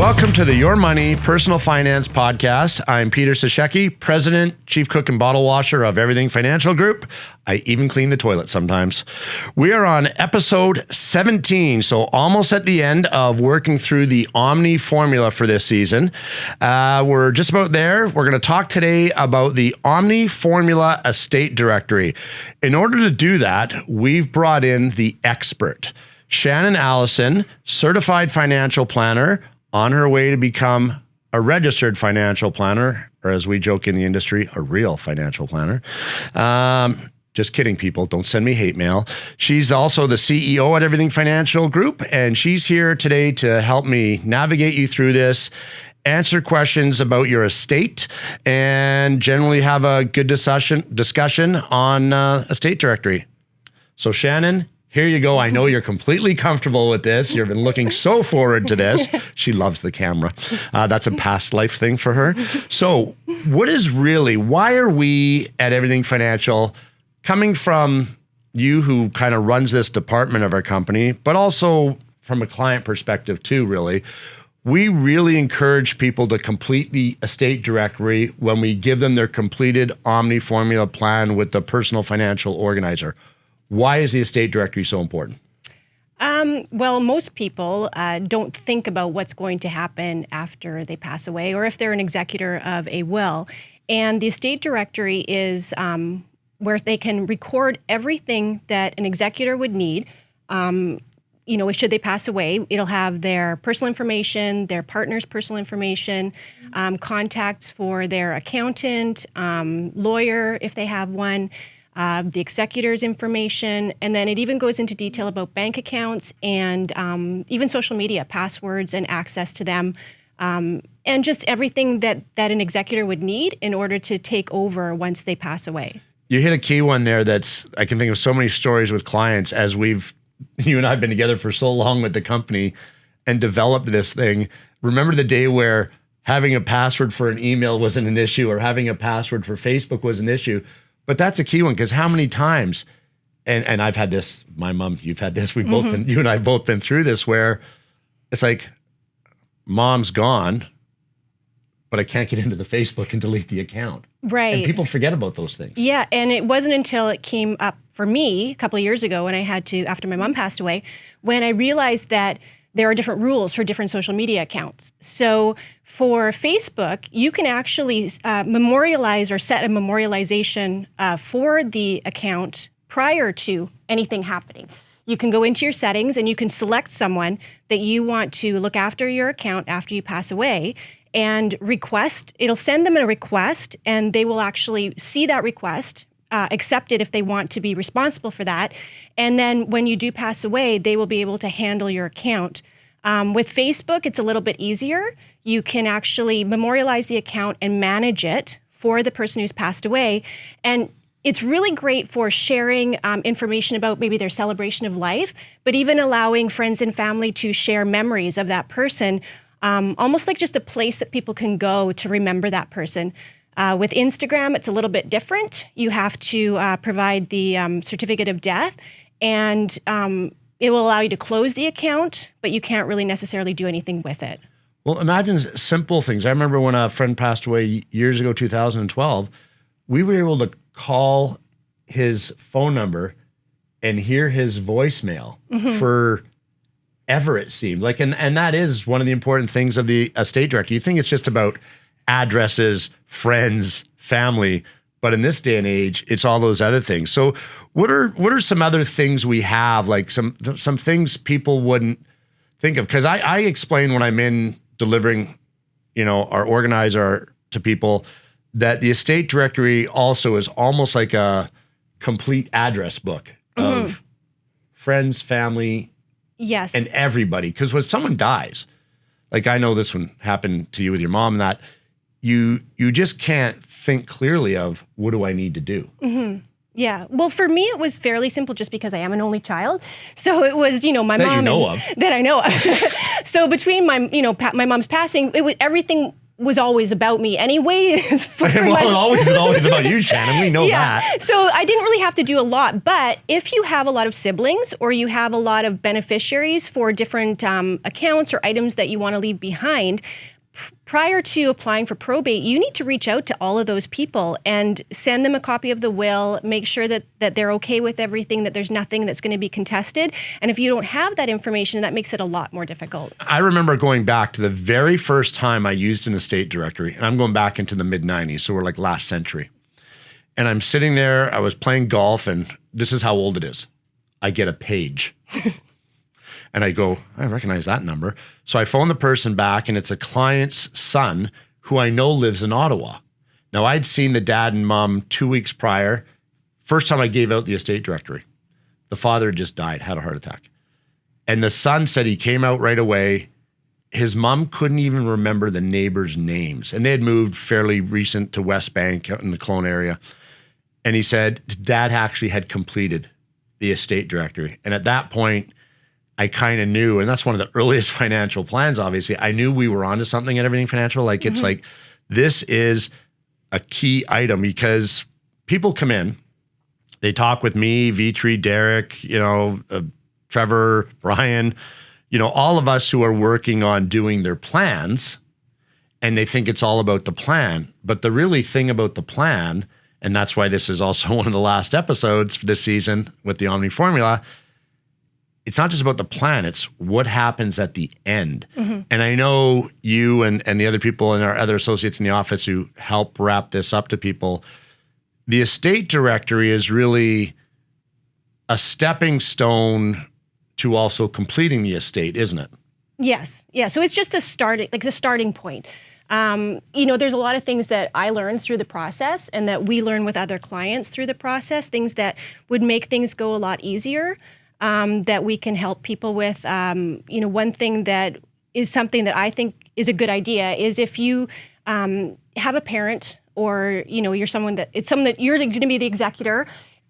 Welcome to the Your Money Personal Finance Podcast. I'm Peter Sashecki, President, Chief Cook and Bottle Washer of Everything Financial Group. I even clean the toilet sometimes. We are on episode 17, so almost at the end of working through the Omni Formula for this season. We're just about there. We're going to talk today about the Omni Formula Estate Directory. In order to do that, we've brought in the expert, Shannon Allison, certified financial planner, on her way to become a registered financial planner, or as we joke in the industry, a real financial planner. Just kidding, people. Don't send me hate mail. She's also the CEO at Everything Financial Group, and she's here today to help me navigate you through this, answer questions about your estate, and generally have a good discussion on estate directory. So Shannon, here you go. I know you're completely comfortable with this. You've been looking so forward to this. She loves the camera. That's a past life thing for her. So why are we at Everything Financial, coming from you who kind of runs this department of our company, but also from a client perspective too, really, we really encourage people to complete the estate directory when we give them their completed Omni Formula plan with the personal financial organizer. Why is the estate directory so important? Well, most people don't think about what's going to happen after they pass away or if they're an executor of a will. And the estate directory is where they can record everything that an executor would need. Should they pass away, it'll have their personal information, their partner's personal information, contacts for their accountant, lawyer, if they have one, the executor's information, and then it even goes into detail about bank accounts and even social media, passwords and access to them, and just everything that an executor would need in order to take over once they pass away. You hit a key one there I can think of so many stories with clients as you and I have been together for so long with the company and developed this thing. Remember the day where having a password for an email wasn't an issue or having a password for Facebook was an issue? But that's a key one, because how many times, and I've had this, my mom, you've had this, we've both been, you and I have both been through this, where it's like, mom's gone, but I can't get into the Facebook and delete the account. Right. And people forget about those things. Yeah, and it wasn't until it came up for me a couple of years ago when I had to, after my mom passed away, when I realized that there are different rules for different social media accounts. So for Facebook, you can actually memorialize or set a memorialization for the account prior to anything happening. You can go into your settings and you can select someone that you want to look after your account after you pass away and request. It'll send them a request and they will actually see that request, accept it if they want to be responsible for that. And then when you do pass away, they will be able to handle your account. With Facebook, it's a little bit easier. You can actually memorialize the account and manage it for the person who's passed away. And it's really great for sharing information about maybe their celebration of life, but even allowing friends and family to share memories of that person, almost like just a place that people can go to remember that person. With Instagram, it's a little bit different. You have to provide the certificate of death, and it will allow you to close the account, but you can't really necessarily do anything with it. Well, imagine simple things. I remember when a friend passed away years ago, 2012, we were able to call his phone number and hear his voicemail for ever, it seemed. And that is one of the important things of the estate directory. You think it's just about addresses, friends, family, but in this day and age, it's all those other things. So what are some other things we have, like some things people wouldn't think of? Because I explain when I'm in delivering, our organizer to people, that the estate directory also is almost like a complete address book of friends, family, yes, and everybody. Because when someone dies, like I know this one happened to you with your mom, that you just can't think clearly of what do I need to do. Yeah. Well, for me, it was fairly simple just because I am an only child. So it was, my mom. That you know of. That I know of. So between my mom's passing, everything was always about me anyway. Well, it's always about you, Shannon. We know that. So I didn't really have to do a lot. But if you have a lot of siblings or you have a lot of beneficiaries for different accounts or items that you want to leave behind, prior to applying for probate, you need to reach out to all of those people and send them a copy of the will, make sure that they're okay with everything, that there's nothing that's going to be contested. And if you don't have that information, that makes it a lot more difficult. I remember going back to the very first time I used an estate directory, and I'm going back into the mid-90s, so we're like last century. And I'm sitting there, I was playing golf, and this is how old it is. I get a page. And I go, I recognize that number. So I phone the person back, and it's a client's son who I know lives in Ottawa. Now, I'd seen the dad and mom 2 weeks prior. First time I gave out the estate directory. The father had just died, had a heart attack. And the son said he came out right away. His mom couldn't even remember the neighbors' names. And they had moved fairly recent to West Bank out in the Clone area. And he said, Dad actually had completed the estate directory. And at that point, I kind of knew, and that's one of the earliest financial plans, obviously. I knew we were onto something at Everything Financial. Like, it's like, this is a key item because people come in, they talk with me, Vitri, Derek, Trevor, Brian, all of us who are working on doing their plans, and they think it's all about the plan. But the really thing about the plan, and that's why this is also one of the last episodes for this season with the Omni Formula, it's not just about the plan, it's what happens at the end. And I know you and the other people and our other associates in the office who help wrap this up to people, the estate directory is really a stepping stone to also completing the estate, isn't it? Yes. Yeah. So it's just the starting point. There's a lot of things that I learned through the process and that we learn with other clients through the process, things that would make things go a lot easier. That we can help people with. One thing that is something that I think is a good idea is if you have a parent or, you're someone that you're going to be the executor,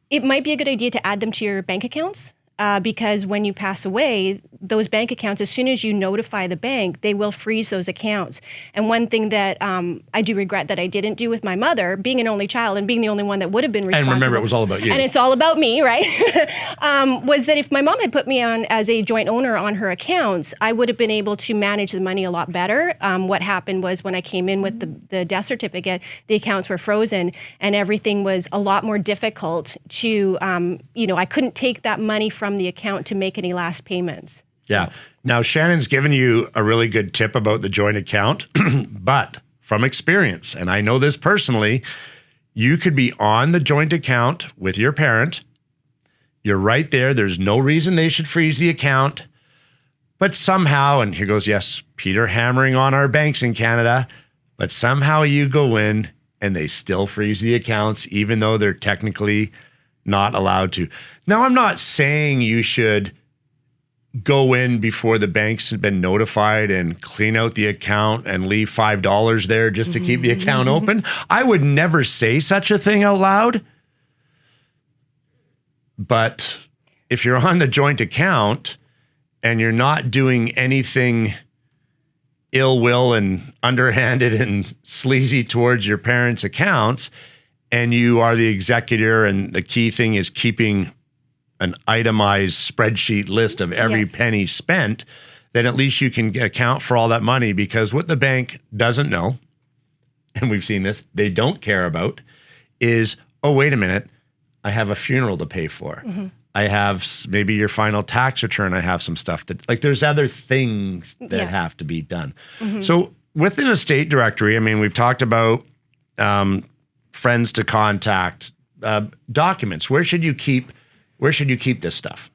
it might be a good idea to add them to your bank accounts. Because when you pass away, those bank accounts, as soon as you notify the bank, they will freeze those accounts. And one thing that I do regret that I didn't do with my mother, being an only child and being the only one that would have been responsible. And remember, it was all about you. And it's all about me, right? Was that if my mom had put me on as a joint owner on her accounts, I would have been able to manage the money a lot better. What happened was when I came in with the death certificate, the accounts were frozen and everything was a lot more difficult to, I couldn't take that money from the account to make any last payments. Yeah. Now, Shannon's given you a really good tip about the joint account, but from experience, and I know this personally, you could be on the joint account with your parent. You're right there. There's no reason they should freeze the account. But somehow, and here goes, yes, Peter hammering on our banks in Canada, but somehow you go in and they still freeze the accounts, even though they're technically not allowed to. Now, I'm not saying you should go in before the banks have been notified and clean out the account and leave $5 there just to keep the account open. I would never say such a thing out loud. But if you're on the joint account and you're not doing anything ill will and underhanded and sleazy towards your parents' accounts, and you are the executor, and the key thing is keeping an itemized spreadsheet list of every penny spent, then at least you can account for all that money. Because what the bank doesn't know, and we've seen this, they don't care about, is, oh, wait a minute, I have a funeral to pay for. I have maybe your final tax return. I have some stuff that, like, there's other things that have to be done. So within a estate directory, I mean, we've talked about friends to contact, documents. Where should you keep this stuff?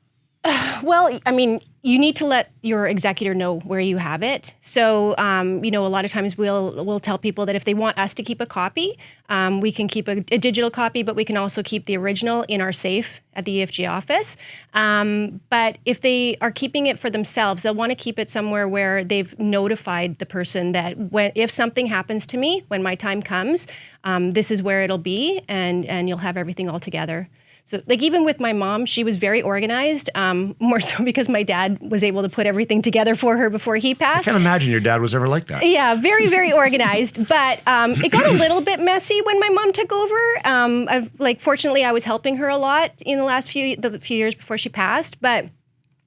Well, I mean, you need to let your executor know where you have it. So, a lot of times we'll tell people that if they want us to keep a copy, we can keep a digital copy, but we can also keep the original in our safe at the EFG office. But if they are keeping it for themselves, they'll want to keep it somewhere where they've notified the person that if something happens to me, when my time comes, this is where it'll be, and you'll have everything all together. So, like, even with my mom, she was very organized, more so because my dad dad was able to put everything together for her before he I passed. can't imagine your dad was ever like that. Yeah, very, very organized. But it got a little bit messy when my mom took over. Fortunately, I was helping her a lot in the last few years before she passed. But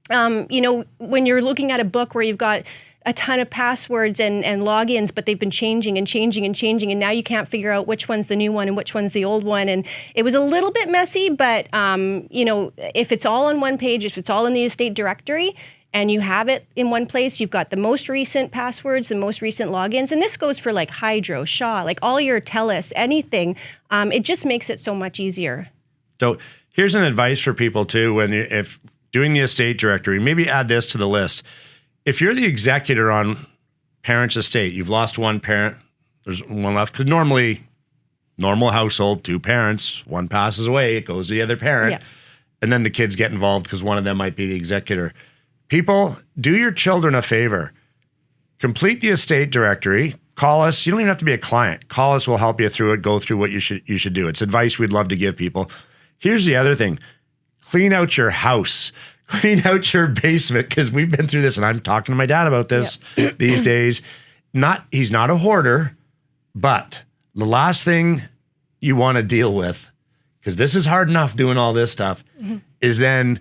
when you're looking at a book where you've got a ton of passwords and logins, but they've been changing and changing and changing, and now you can't figure out which one's the new one and which one's the old one. And it was a little bit messy, but if it's all on one page, if it's all in the estate directory, and you have it in one place, you've got the most recent passwords, the most recent logins, and this goes for like Hydro, Shaw, like all your TELUS, anything. It just makes it so much easier. So here's an advice for people too, if doing the estate directory, maybe add this to the list. If you're the executor on parent's estate, you've lost one parent, there's one left, because normally, normal household, 2 parents, one passes away, it goes to the other parent, and then the kids get involved because one of them might be the executor. People, do your children a favor. Complete the estate directory. Call us. You don't even have to be a client. Call us. We'll help you through it. Go through what you should do. It's advice we'd love to give people. Here's the other thing. Clean out your house. Clean out your basement, because we've been through this, and I'm talking to my dad about this these days. He's not a hoarder, but the last thing you want to deal with, because this is hard enough doing all this stuff, is then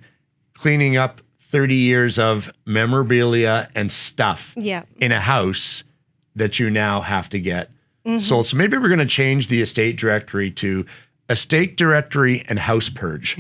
cleaning up 30 years of memorabilia and stuff in a house that you now have to get sold. So maybe we're going to change the estate directory to estate directory and house purge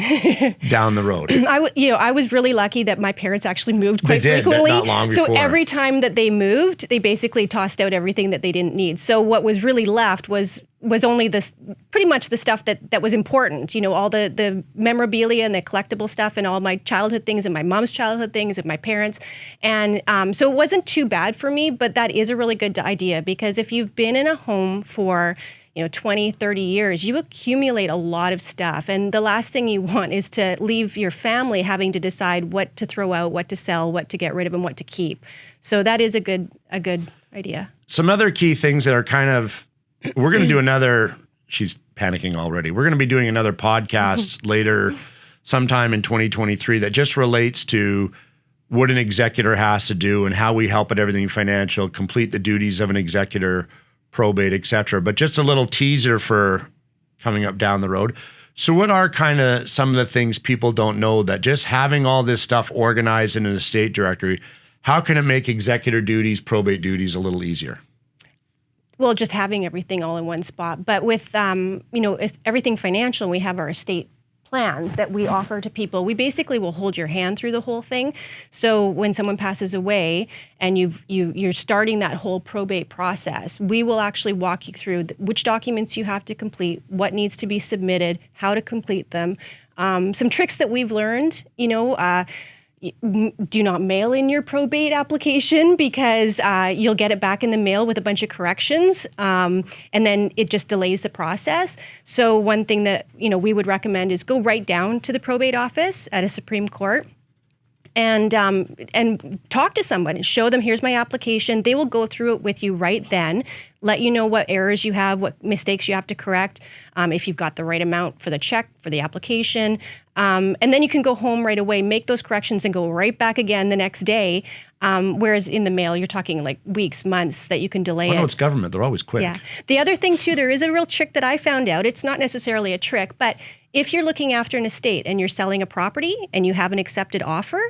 down the road. I was really lucky that my parents actually moved quite frequently. Not long before. So every time that they moved, they basically tossed out everything that they didn't need. So what was really left was only this, pretty much the stuff that was important. All the memorabilia and the collectible stuff and all my childhood things and my mom's childhood things and my parents. And so it wasn't too bad for me, but that is a really good idea, because if you've been in a home for 20, 30 years, you accumulate a lot of stuff. And the last thing you want is to leave your family having to decide what to throw out, what to sell, what to get rid of, and what to keep. So that is a good idea. Some other key things that are we're going to do another, she's panicking already. We're going to be doing another podcast later sometime in 2023 that just relates to what an executor has to do and how we help at Everything Financial complete the duties of an executor, probate, etc. But just a little teaser for coming up down the road. So what are some of the things people don't know, that just having all this stuff organized in an estate directory, how can it make executor duties, probate duties a little easier? Well, just having everything all in one spot. But with, Everything Financial, we have our estate plan that we offer to people. We basically will hold your hand through the whole thing. So when someone passes away and you're starting that whole probate process, we will actually walk you through which documents you have to complete, what needs to be submitted, how to complete them. Some tricks that we've learned, do not mail in your probate application, because you'll get it back in the mail with a bunch of corrections, and then it just delays the process. So one thing that we would recommend is go right down to the probate office at a Supreme Court and talk to someone and show them, here's my application. They will go through it with you right then, let you know what errors you have, what mistakes you have to correct, if you've got the right amount for the check, for the application. And then you can go home right away, make those corrections, and go right back again the next day. Whereas in the mail, you're talking like weeks, months that you can delay it. No, it's government. They're always quick. Yeah. The other thing, too, there is a real trick that I found out. It's not necessarily a trick, but if you're looking after an estate and you're selling a property and you have an accepted offer,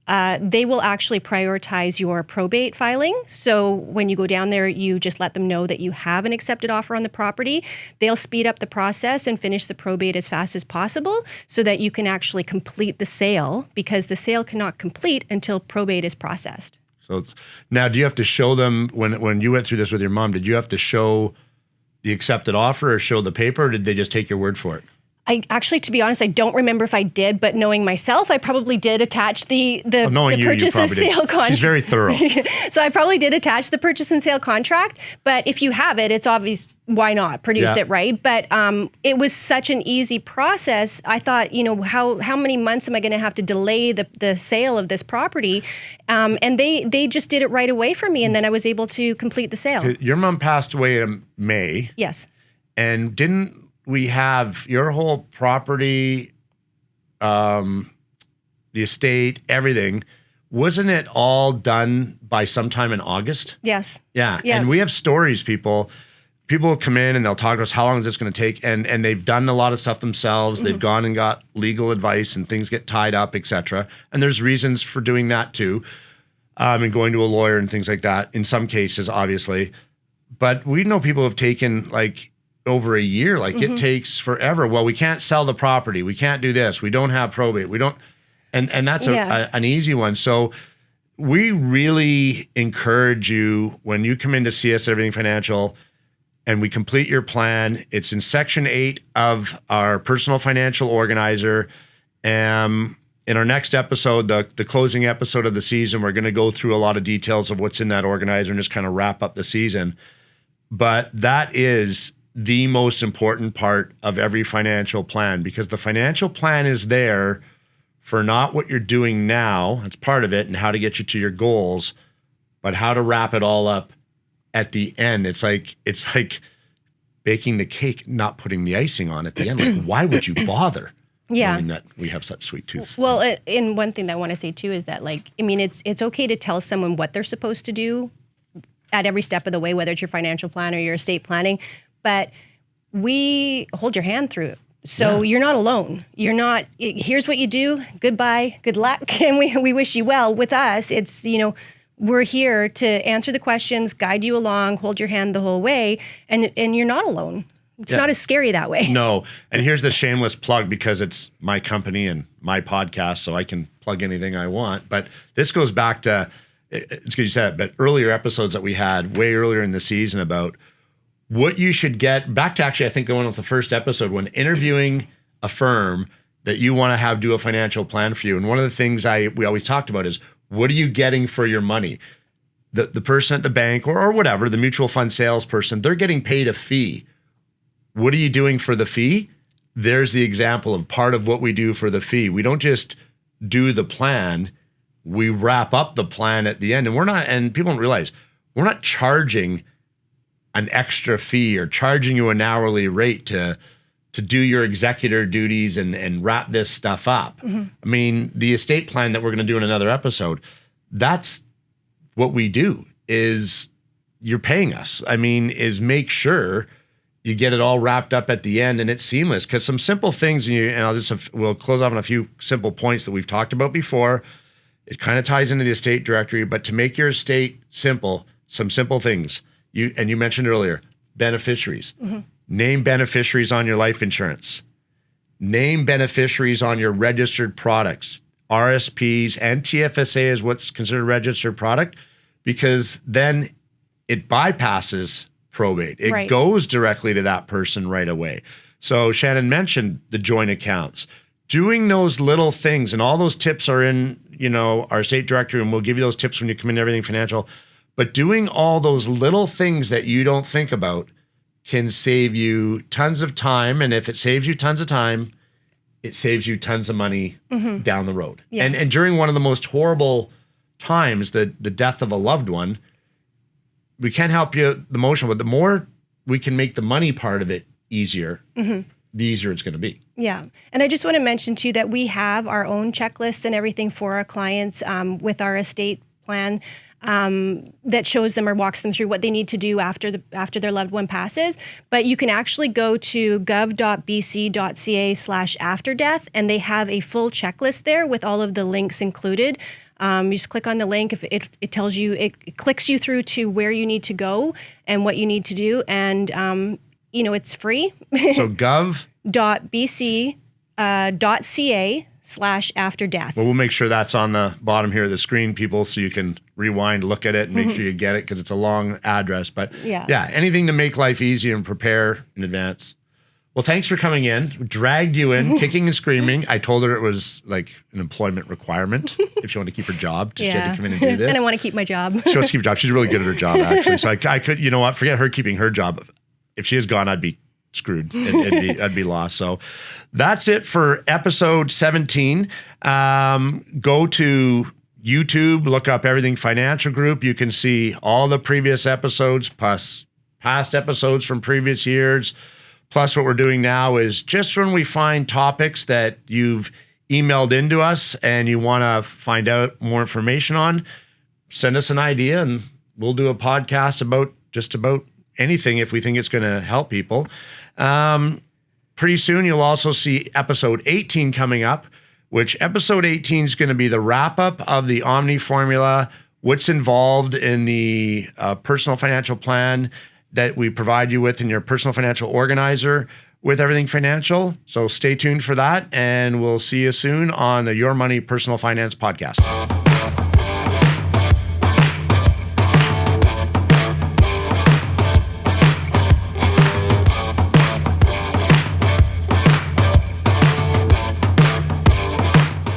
they will actually prioritize your probate filing. So when you go down there, you just let them know that you have an accepted offer on the property. They'll speed up the process and finish the probate as fast as possible so that you can actually complete the sale, because the sale cannot complete until probate is processed. So now, do you have to show them, when you went through this with your mom, did you have to show the accepted offer or show the paper, or did they just take your word for it? I actually, to be honest, I don't remember if I did, but knowing myself, I probably did attach the purchase and sale contract. She's very thorough. So I probably did attach the purchase and sale contract, but if you have it, it's obvious, why not produce it, right? But it was such an easy process. I thought, how many months am I going to have to delay the sale of this property? And they just did it right away for me, and then I was able to complete the sale. Your mom passed away in May. Yes. And didn't we have your whole property, the estate, everything wasn't it all done by sometime in August? Yes. Yeah. And we have stories, people will come in and they'll talk to us, how long is this going to take? And they've done a lot of stuff themselves. They've gone and got legal advice and things get tied up, et cetera. And there's reasons for doing that too. And going to a lawyer and things like that in some cases, obviously. But we know people have taken like over a year, like it takes forever. Well, we can't sell the property. We can't do this. We don't have probate. We don't. And that's an easy one. So we really encourage you when you come in to see us at Everything Financial and we complete your plan. It's in Section 8 of our Personal Financial Organizer. In our next episode, the closing episode of the season, we're going to go through a lot of details of what's in that organizer and just kind of wrap up the season. But that is the most important part of every financial plan, because the financial plan is there for not what you're doing now, it's part of it, and how to get you to your goals, but how to wrap it all up at the end. It's like baking the cake, not putting the icing on at the end. Like, why would you bother? Knowing that we have such sweet tooth. Well, and one thing that I want to say too is that, like, I mean, it's okay to tell someone what they're supposed to do at every step of the way, whether it's your financial plan or your estate planning, but we hold your hand through it. So you're not alone. You're not, here's what you do, goodbye, good luck, and we wish you well. With us, it's, we're here to answer the questions, guide you along, hold your hand the whole way, and you're not alone. It's not as scary that way. No. And here's the shameless plug, because it's my company and my podcast, so I can plug anything I want. But this goes back to, it's good you said it, but earlier episodes that we had way earlier in the season about what you should get, back to actually, I think the one with the first episode, when interviewing a firm that you want to have do a financial plan for you. And one of the things we always talked about is, what are you getting for your money? The person at the bank or whatever, the mutual fund salesperson, they're getting paid a fee. What are you doing for the fee? There's the example of part of what we do for the fee. We don't just do the plan, we wrap up the plan at the end. And people don't realize, we're not charging an extra fee or charging you an hourly rate to do your executor duties and wrap this stuff up. I mean, the estate plan that we're going to do in another episode, that's what we do, is you're paying us. I mean, is make sure you get it all wrapped up at the end and it's seamless. Because some simple things, we'll close off on a few simple points that we've talked about before. It kind of ties into the estate directory, but to make your estate simple, some simple things. You mentioned earlier, beneficiaries. Name beneficiaries on your life insurance. Name beneficiaries on your registered products. RSPs and TFSA is what's considered a registered product, because then it bypasses probate. It goes directly to that person right away. So Shannon mentioned the joint accounts. Doing those little things, and all those tips are in, our estate directory, and we'll give you those tips when you come in Everything Financial. But doing all those little things that you don't think about can save you tons of time. And if it saves you tons of time, it saves you tons of money down the road. Yeah. And during one of the most horrible times, the death of a loved one, we can't help you the emotion, but the more we can make the money part of it easier, the easier it's going to be. Yeah. And I just want to mention too that we have our own checklists and everything for our clients with our estate plan. That shows them or walks them through what they need to do after their loved one passes. But you can actually go to gov.bc.ca/afterdeath, and they have a full checklist there with all of the links included. You just click on the link. If it tells you, it clicks you through to where you need to go and what you need to do. And, it's free. So gov.bc.ca/afterdeath. Well, we'll make sure that's on the bottom here of the screen, people, so you can rewind, look at it, and make sure you get it, because it's a long address. But yeah, anything to make life easy and prepare in advance. Well, thanks for coming in. Dragged you in, kicking and screaming. I told her it was like an employment requirement if she wanted to keep her job. She had to come in and do this. And I want to keep my job. She wants to keep her job. She's really good at her job, actually. So I could, forget her keeping her job. If she is gone, I'd be screwed. I'd be lost. So that's it for episode 17. Go to YouTube, look up Everything Financial Group. You can see all the previous episodes, plus past episodes from previous years. Plus what we're doing now is just when we find topics that you've emailed into us and you want to find out more information on, send us an idea and we'll do a podcast about just about anything if we think it's going to help people. Pretty soon, you'll also see episode 18 coming up, which episode 18 is going to be the wrap-up of the Omni Formula, what's involved in the personal financial plan that we provide you with in your personal financial organizer with Everything Financial. So stay tuned for that, and we'll see you soon on the Your Money Personal Finance podcast.